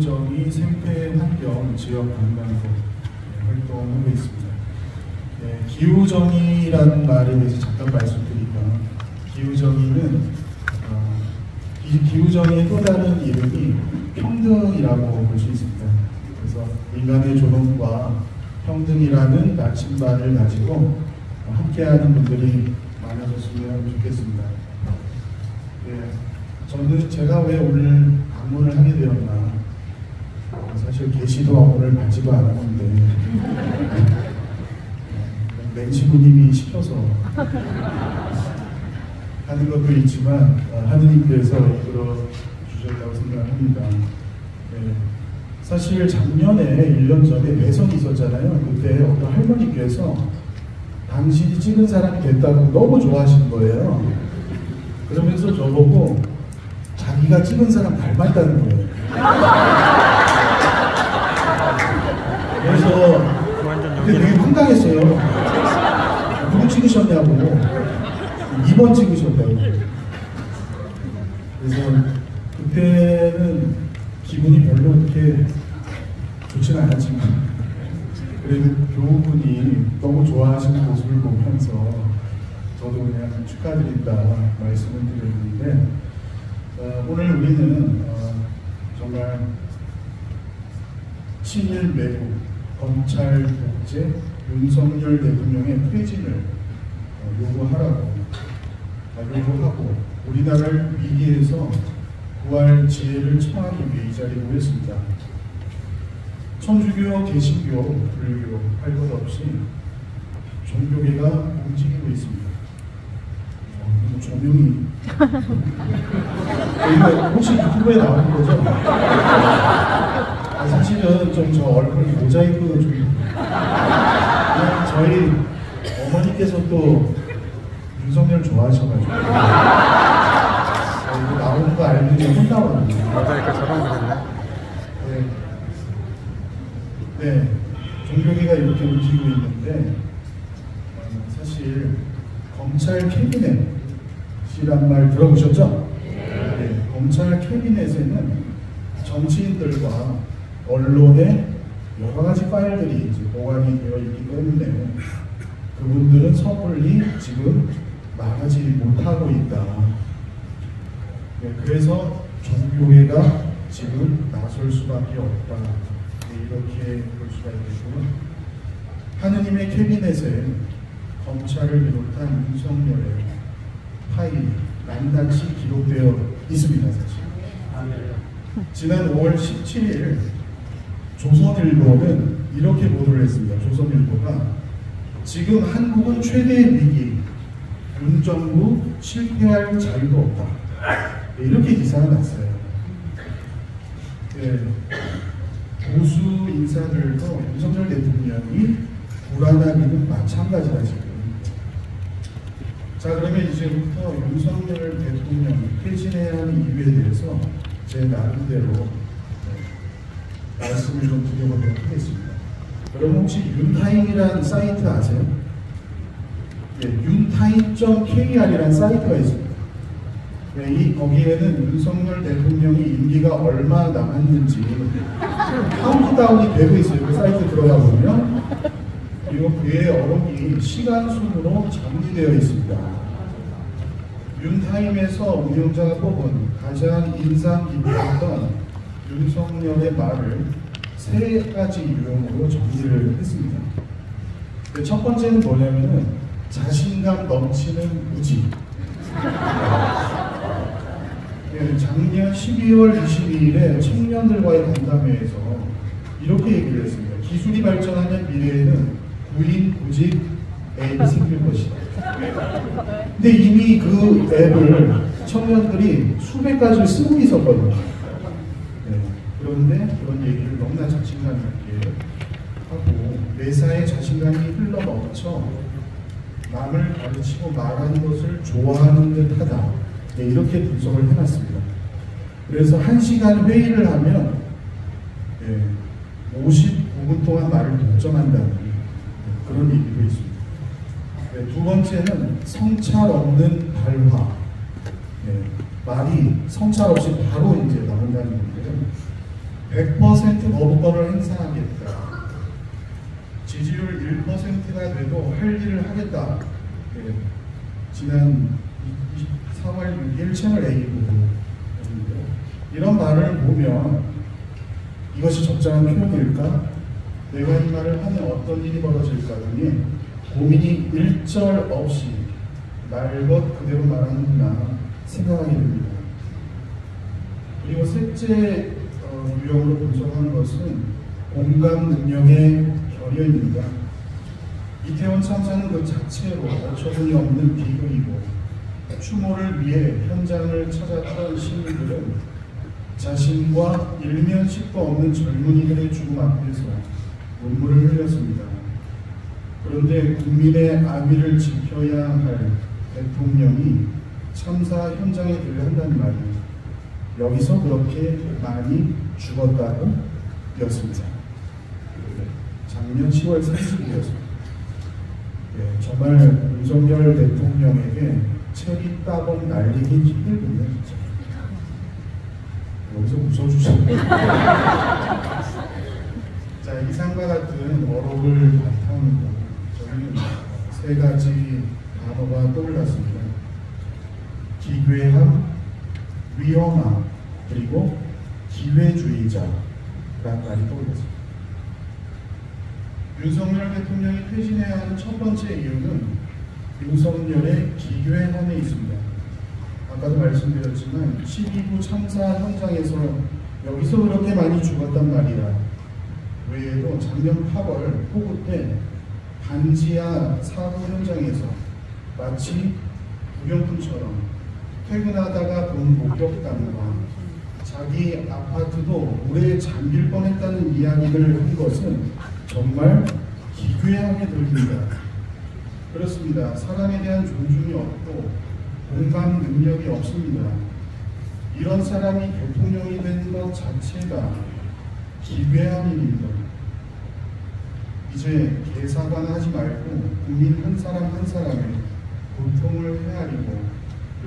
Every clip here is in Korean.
정의 생태환경 지역관광소 활동하고 있습니다. 기후정의라는 말에 대해서 잠깐 말씀드리면, 기후정의의 또 다른 이름이 평등이라고 볼 수 있습니다. 그래서 인간의 조롱과 평등이라는 나침반을 가지고 함께하는 분들이 많아졌으면 좋겠습니다. 저는 제가 왜 오늘 방문을 하게 되었나, 사실 계시도 오늘 받지도 않았는데 맹시부님이 시켜서 하는 것도 있지만 하느님께서 이끌어 주셨다고 생각합니다. 사실 작년에 1년 전에 대선이 있었잖아요. 그때 어떤 할머니께서 당신이 찍은 사람이 됐다고 너무 좋아하신 거예요. 그러면서 저보고 자기가 찍은 사람 닮았다는 거예요. 그래서 그때 되게 황당했어요. 누구 찍으셨냐고. 2번 찍으셨다고. 그래서 그때는 기분이 별로 그렇게 좋지는 않았지만, 그래도 교우분이 너무 좋아하시는 모습을 보면서 저도 그냥 축하드린다 말씀을 드렸는데, 오늘 우리는 정말 친일 매국 검찰 독재 윤석열 대통령의 퇴진을 요구하고 우리나라를 위기에서 구할 지혜를 청하기 위해 이 자리에 모였습니다. 천주교, 개신교, 불교 할 것 없이 종교계가 움직이고 있습니다. 조명이 이거 혹시 유튜브에 나오는 거죠? 사실은 좀 저 얼굴 모자이크 좀 저희 어머니께서 또 윤석열 좋아하셔가지고 이거 나오는 거 알고 이제 혼나왔는데 모자이크 저런 네, 종교계가 이렇게 움직이고 있는데, 사실 검찰 캐비넷이란 말 들어보셨죠? 네, 검찰 캐비넷에는 정치인들과 언론의 여러 가지 파일들이 이제 보관이 되어 있기 때문에 그분들은 섣불리 지금 말하지 못하고 있다. 네, 그래서 종교계가 지금 나설 수밖에 없다. 네, 이렇게 볼 수가 있겠고요. 하느님의 캐비넷에 검찰을 비롯한 윤석열의 파일이 낱낱이 기록되어 있습니다. 사실 지난 5월 17일 조선일보는 이렇게 보도를 했습니다. 조선일보가 지금 한국은 최대의 위기, 윤 정부 실패할 자유도 없다. 네, 이렇게 기사가 났어요. 네, 보수 인사들도 윤석열 대통령이 불안하기는 마찬가지다 지금. 자, 그러면 이제부터 윤석열 대통령이 퇴진해야 하는 이유에 대해서 제 나름대로 말씀을 좀 드려보도록 하겠습니다. 여러분 혹시 윤타임이라는 사이트 아세요? 네, 윤타임.kr이라는 사이트가 있습니다. 네, 거기에는 윤석열 대통령이 임기가 얼마 남았는지 카운트다운이 되고 있어요. 그 사이트 들어가 보면. 그리고 그의 어록이 시간 순으로 정리되어 있습니다. 윤타임에서 운영자가 뽑은 가장 인상 깊었던 윤석열의 말을 3가지 유형으로 정리를 했습니다. 첫 번째는 뭐냐면은 자신감 넘치는 무지. 작년 12월 22일에 청년들과의 간담회에서 이렇게 얘기를 했습니다. 기술이 발전하면 미래에는 구인, 구직 앱이 생길 것이다. 근데 이미 그 앱을 청년들이 수백 가지를 쓰고 있었거든요. 네. 그런데 그런 얘기를 너무나 자신감 있게 하고 매사에 자신감이 흘러넘쳐 남을 가르치고 말하는 것을 좋아하는 듯 하다. 네, 이렇게 분석을 해놨습니다. 그래서 1시간 회의를 하면 59분 동안 말을 독점한다는 그런 얘기도 있습니다. 네, 두 번째는 성찰 없는 발화. 네, 말이 성찰 없이 바로 이제 나온다는 건데요. 100% 거부권을 행사하겠다. 지지율 1%가 돼도 할 일을 하겠다. 네. 지난 4월 6일 채널 A 보도였는데요. 이런 말을 보면 이것이 적절한 표현일까? 내가 이 말을 하면 어떤 일이 벌어질까 등의 고민이 일절 없이 날 것 그대로 말하는구나 생각하게 됩니다. 그리고 셋째 유형으로 분석하는 것은 공감 능력의 결여입니다. 이태원 참사는 그 자체로 어처구니 없는 비극이고 추모를 위해 현장을 찾았던 시민들은 자신과 일면식도 없는 젊은이들의 죽음 앞에서 눈물을 흘렸습니다. 그런데 국민의 안위를 지켜야 할 대통령이 참사 현장에 들어간다는 말이 여기서 그렇게 많이 죽었다고 였습니다. 작년 10월 30일이었습니다. 예, 정말 윤석열 대통령에게 체리 따봉 날리기 힘들군요. 진짜. 여기서 웃어주시고 자, 이상과 같은 어록을 바탕으로 저희는 세 가지 단어가 떠올랐습니다. 기괴함, 위험함, 그리고 기회주의자라는 말이 떠올랐습니다. 윤석열 대통령이 퇴진해야 하는 첫 번째 이유는 윤석열의 기괴함에 있습니다. 아까도 말씀드렸지만 12구 참사 현장에서 여기서 그렇게 많이 죽었단 말이야. 외에도 작년 8월 폭우 때 반지하 사고 현장에서 마치 구경꾼처럼 퇴근하다가 본 목격담과 자기 아파트도 물에 잠길 뻔했다는 이야기를 한 것은 정말 기괴하게 들립니다. 그렇습니다. 사람에 대한 존중이 없고 공감 능력이 없습니다. 이런 사람이 대통령이 된 것 자체가 기괴함입니다. 이제 개사관하지 말고 국민 한 사람 한 사람의 고통을 헤아리고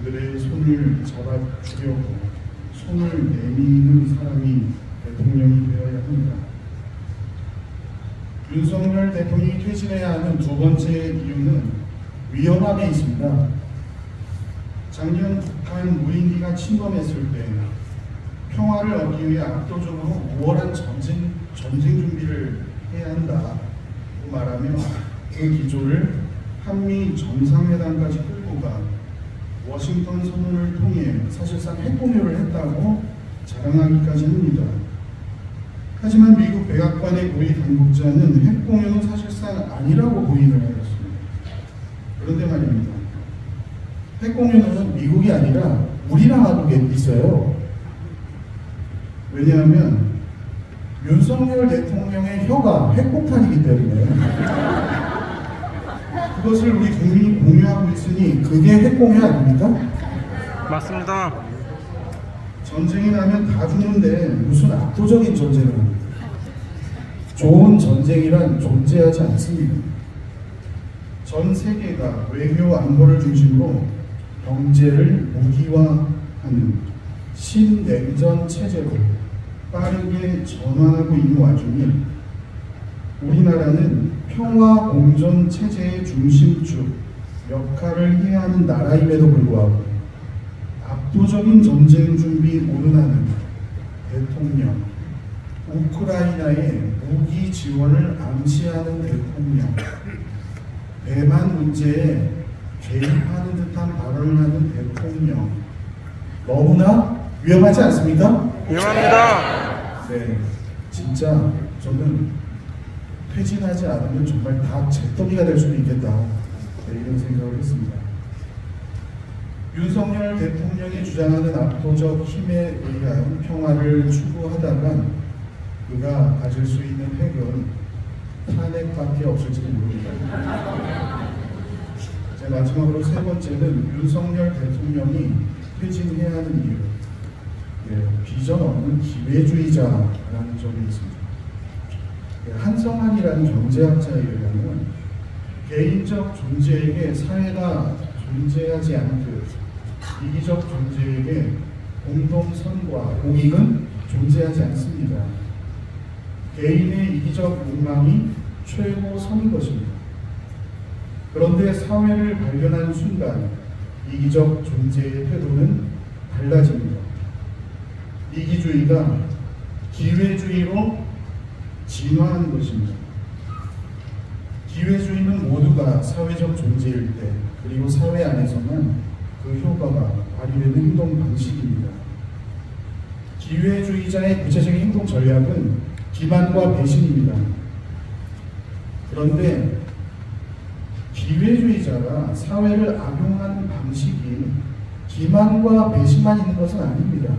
그들의 손을 잡아주려고 손을 내미는 사람이 대통령이 되어야 합니다. 윤석열 대통령이 퇴진해야 하는 두 번째 이유는 위험함에 있습니다. 작년 북한 무인기가 침범했을 때 평화를 얻기 위해 압도적으로 우월한 전쟁 준비를 해야 한다고 말하며 그 기조를 한미 정상회담까지 끌고 가 워싱턴 선언을 통해 사실상 핵공유를 했다고 자랑하기까지 합니다. 하지만 미국 백악관의 고위 당국자는 핵공유는 사실상 아니라고 부인을 하였습니다. 그런데 말입니다. 핵공유는 미국이 아니라 우리랑 하고 있어요. 왜냐하면 윤석열 대통령의 혀가 핵폭탄이기 때문에 그것을 우리 국민이 공유하고 있으니 그게 핵공유 아닙니까? 맞습니다. 전쟁이 나면 다 죽는데 무슨 압도적인 전쟁을 합니까? 좋은 전쟁이란 존재하지 않습니다. 전 세계가 외교 안보를 중심으로 경제를 무기화하는 신냉전 체제로 빠르게 전환하고 있는 와중에 우리나라는 평화 공존 체제의 중심축 역할을 해야 하는 나라임에도 불구하고 압도적인 전쟁 준비 오른하는 대통령, 우크라이나의 무기 지원을 암시하는 대통령, 대만 문제에 개입하는 듯한 발언을 하는 대통령, 너무나 위험하지 않습니까? 위험합니다. 네, 진짜 저는 퇴진하지 않으면 정말 다 잿더미가 될 수도 있겠다. 네, 이런 생각을 했습니다. 윤석열 대통령이 주장하는 압도적 힘에 의한 평화를 추구하다가 그가 가질 수 있는 핵은 탄핵밖에 없을지도 모릅니다. 제 마지막으로 세 번째는 윤석열 대통령이 퇴진해야 하는 이유. 네, 비전 없는 기회주의자라는 점이 있습니다. 네, 한성한이라는 경제학자에 의하면 개인적 존재에게 사회가 존재하지 않듯 이기적 존재에게 공동선과 공익은 존재하지 않습니다. 개인의 이기적 욕망이 최고 선인 것입니다. 그런데 사회를 발견한 순간 이기적 존재의 태도는 달라집니다. 이기주의가 기회주의로 진화하는 것입니다. 기회주의는 모두가 사회적 존재일 때, 그리고 사회 안에서만 그 효과가 발휘되는 행동 방식입니다. 기회주의자의 구체적인 행동 전략은 기만과 배신입니다. 그런데 기회주의자가 사회를 악용하는 방식이 기만과 배신만 있는 것은 아닙니다.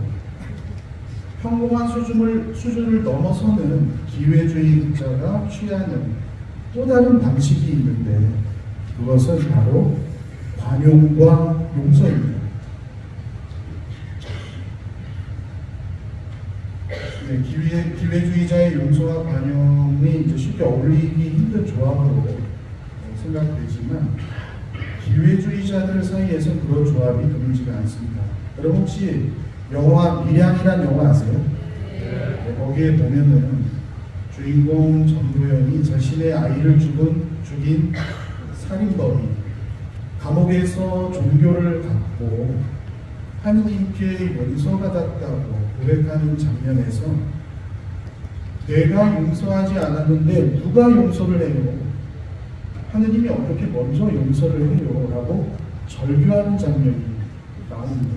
평범한 수준을 넘어서는 기회주의자가 취하는 또 다른 방식이 있는데, 그것은 바로 관용과 용서입니다. 네, 기회주의자의 용서와 관용이 이제 쉽게 어울리기 힘든 조합으로 생각되지만, 기회주의자들 사이에서는 그런 조합이 드물지가 않습니다. 여러분 혹시 영화 밀양이란 영화 아세요? 네, 거기에 보면은 주인공 전도연이 자신의 아이를 죽인 살인범이 감옥에서 종교를 갖고 하느님께 용서받았다고 고백하는 장면에서 내가 용서하지 않았는데 누가 용서를 해요? 하느님이 어떻게 먼저 용서를 해요? 라고 절규하는 장면이 나옵니다.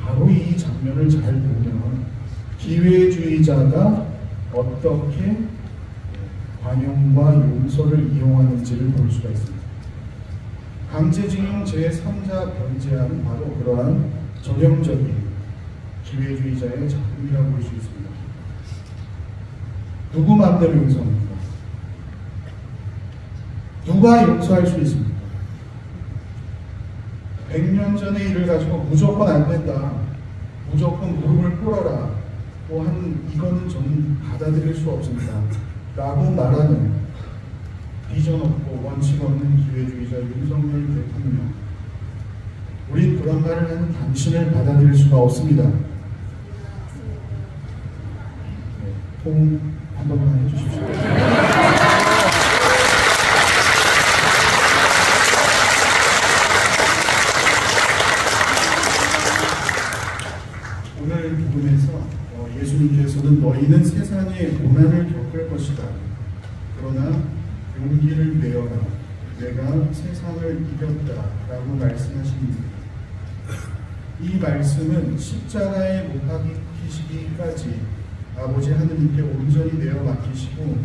바로 이 장면을 잘 보면 기회주의자가 어떻게 관용과 용서를 이용하는지를 볼 수가 있습니다. 강제징용 제3자 변제안은 바로 그러한 전형적인 기회주의자의 작품이라고 볼 수 있습니다. 누구 마음대로 용서합니까? 누가 용서할 수 있습니까? 100년 전의 일을 가지고 무조건 안 된다, 무조건 무릎을 꿇어라, 이거는 저는 받아들일 수 없습니다 라고 말하는 비전 없고 원칙 없는 기회주의자 윤석열 대통령, 우린 그런 말을 하는 당신을 받아들일 수가 없습니다. 네, 통 한 번만 해주십시오. 오늘 복음에서 예수님께서는 너희는 세상에 고난을 겪을 것이다, 그러나 용기를 내어라, 내가 세상을 이겼다 라고 말씀하십니다. 이 말씀은 십자가에 못 박히시기까지 아버지 하느님께 온전히 내어 맡기시고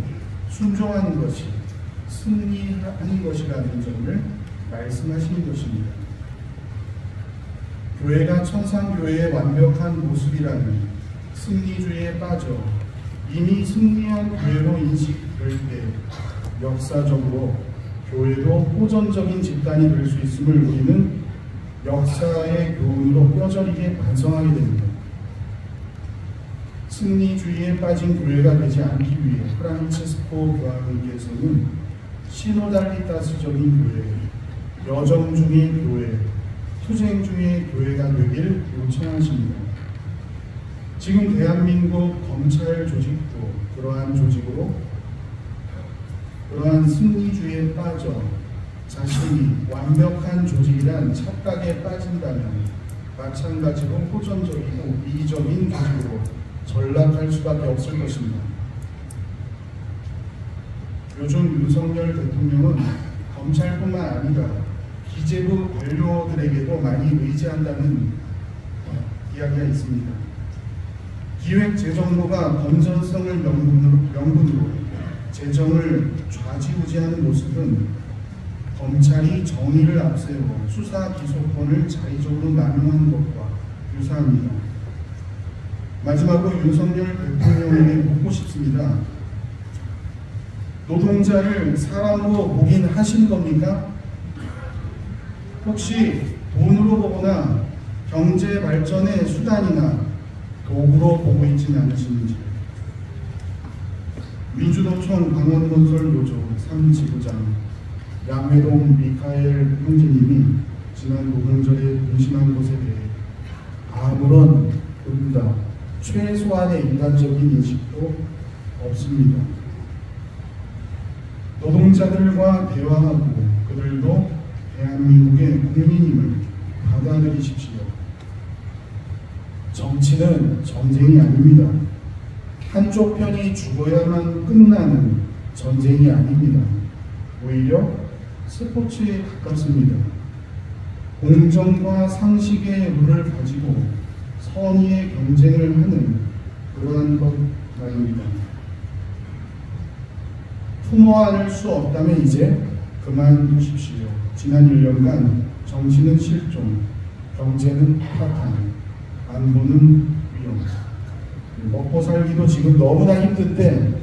순종하는 것이 승리하는 것이라는 점을 말씀하시는 것입니다. 교회가 천상교회의 완벽한 모습이라는 승리주의에 빠져 이미 승리한 교회로 인식될 때 역사적으로 교회도 호전적인 집단이 될 수 있음을 우리는 역사의 교훈으로 뼈저리게 반성하게 됩니다. 승리주의에 빠진 교회가 되지 않기 위해 프란치스코 교황님께서는 시노달리타스적인 교회, 여정 중의 교회, 투쟁 중의 교회가 되길 요청하십니다. 지금 대한민국 검찰 조직도 그러한 조직으로 그러한 승리주의에 빠져 자신이 완벽한 조직이란 착각에 빠진다면 마찬가지로 호전적이고 이기적인 조직으로 전락할 수밖에 없을 것입니다. 요즘 윤석열 대통령은 검찰뿐만 아니라 기재부 관료들에게도 많이 의지한다는 이야기가 있습니다. 기획재정부가 건전성을 명분으로 재정을 좌지우지하는 모습은 검찰이 정의를 앞세워 수사 기소권을 자의적으로 남용하는 것과 유사합니다. 마지막으로 윤석열 대통령에게 묻고 싶습니다. 노동자를 사람으로 보긴 하신 겁니까? 혹시 돈으로 보거나 경제 발전의 수단이나 도구로 보고 있지는 않으시는지. 민주노총 강원건설 노조 3지부장 양회동 미카엘 형제님이 지난 노동절에 공심한 것에 대해 아무런 응답 최소한의 인간적인 인식도 없습니다. 노동자들과 대화하고 그들도 대한민국의 국민임을 받아들이십시오. 정치는 전쟁이 아닙니다. 한쪽 편이 죽어야만 끝나는 전쟁이 아닙니다. 오히려 스포츠에 가깝습니다. 공정과 상식의 룰을 가지고 선의의 경쟁을 하는 그러한 것 말입니다. 품어안을 수 없다면 이제 그만두십시오. 지난 1년간 정치는 실종, 경제는 파탄, 안보는 위험. 먹고 살기도 지금 너무나 힘든데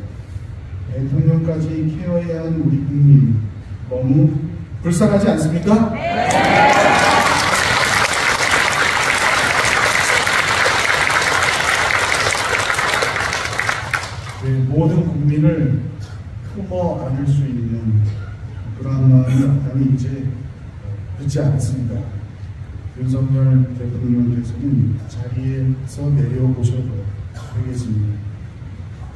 대통령까지 케어해야 하는 우리 국민 너무 불쌍하지 않습니까? 네, 모든 국민을 품어 안을 수 있는 그러한 마음이 없다면 이제 늦지 않습니다. 윤석열 대통령께서는 자리에서 내려오셔도 되겠습니다.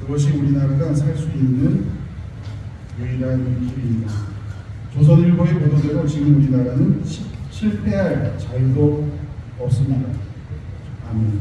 그것이 우리나라가 살 수 있는 유일한 길입니다. 조선일보의 보도대로 지금 우리나라는 실패할 자유도 없습니다. 아멘.